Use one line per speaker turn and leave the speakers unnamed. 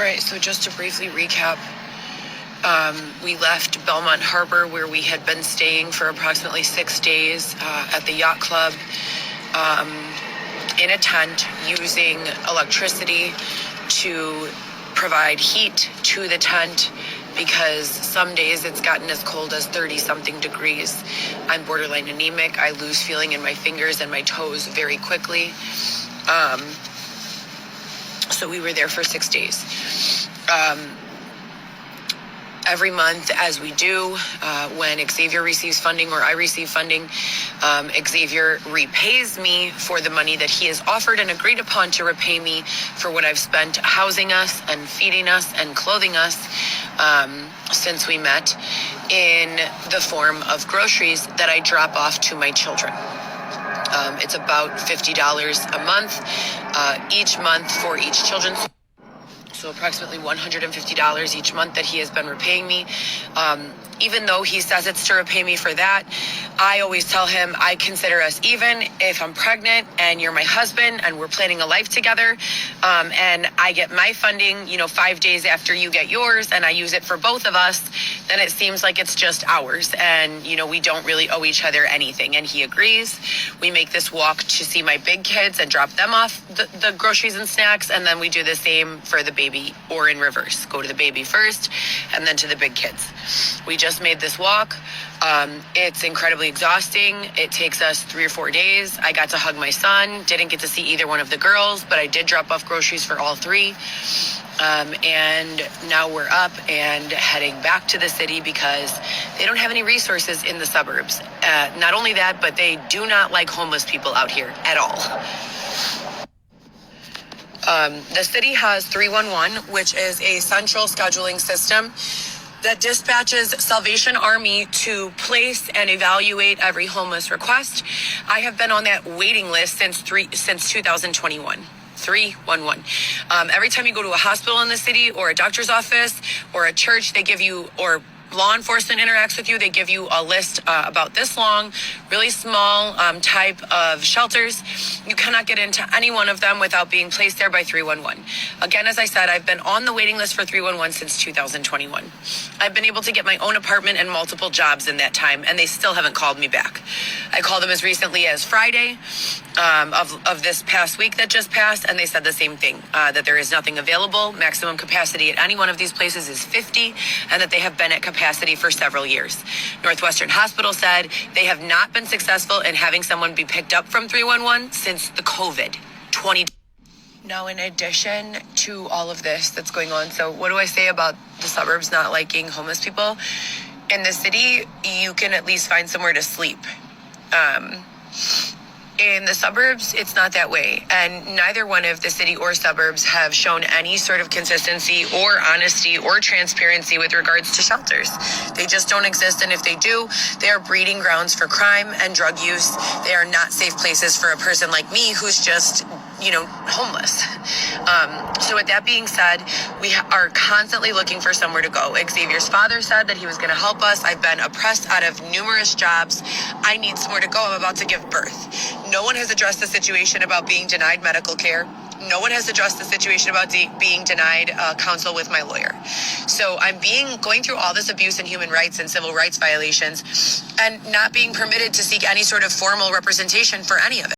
right, so just to briefly recap, we left Belmont Harbor, where we had been staying for approximately 6 days at the yacht club in a tent, using electricity to provide heat to the tent, because some days it's gotten as cold as 30-something degrees. I'm borderline anemic. I lose feeling in my fingers and my toes very quickly. So we were there for 6 days. Every month, as we do, when Xavier receives funding or I receive funding, Xavier repays me for the money that he has offered and agreed upon to repay me for what I've spent housing us and feeding us and clothing us since we met, in the form of groceries that I drop off to my children. It's about $50 a month, each month for each children. So approximately $150 each month that he has been repaying me. Even though he says it's to repay me for that, I always tell him I consider us even. If I'm pregnant and you're my husband and we're planning a life together, and I get my funding, 5 days after you get yours, and I use it for both of us, then it seems like it's just ours. And, we don't really owe each other anything. And he agrees. We make this walk to see my big kids and drop them off the groceries and snacks. And then we do the same for the baby, or in reverse. Go to the baby first and then to the big kids. We just made this walk. It's incredibly exhausting. It takes us 3 or 4 days. I got to hug my son. Didn't get to see either one of the girls, but I did drop off groceries for all three. And now we're up and heading back to the city because they don't have any resources in the suburbs. Not only that, but they do not like homeless people out here at all. The city has 311, which is a central scheduling system that dispatches Salvation Army to place and evaluate every homeless request. I have been on that waiting list since 2021. 311. Every time you go to a hospital in the city, or a doctor's office, or a church, they give you, or law enforcement interacts with you, they give you a list about this long, really small type of shelters. You cannot get into any one of them without being placed there by 311. Again, as I said, I've been on the waiting list for 311 since 2021. I've been able to get my own apartment and multiple jobs in that time, and they still haven't called me back. I called them as recently as Friday of this past week that just passed, and they said the same thing, that there is nothing available. Maximum capacity at any one of these places is 50, and that they have been at capacity for several years. Northwestern Hospital said they have not been successful in having someone be picked up from 311 since the COVID 20. Now, in addition to all of this that's going on, so what do I say about the suburbs not liking homeless people? In the city, you can at least find somewhere to sleep. In the suburbs, it's not that way. And neither one of the city or suburbs have shown any sort of consistency or honesty or transparency with regards to shelters. They just don't exist. And if they do, they are breeding grounds for crime and drug use. They are not safe places for a person like me who's just, homeless. So with that being said, we are constantly looking for somewhere to go. Xavier's father said that he was going to help us. I've been oppressed out of numerous jobs. I need somewhere to go. I'm about to give birth. No one has addressed the situation about being denied medical care. No one has addressed the situation about being denied counsel with my lawyer. So I'm going through all this abuse and human rights and civil rights violations, and not being permitted to seek any sort of formal representation for any of it.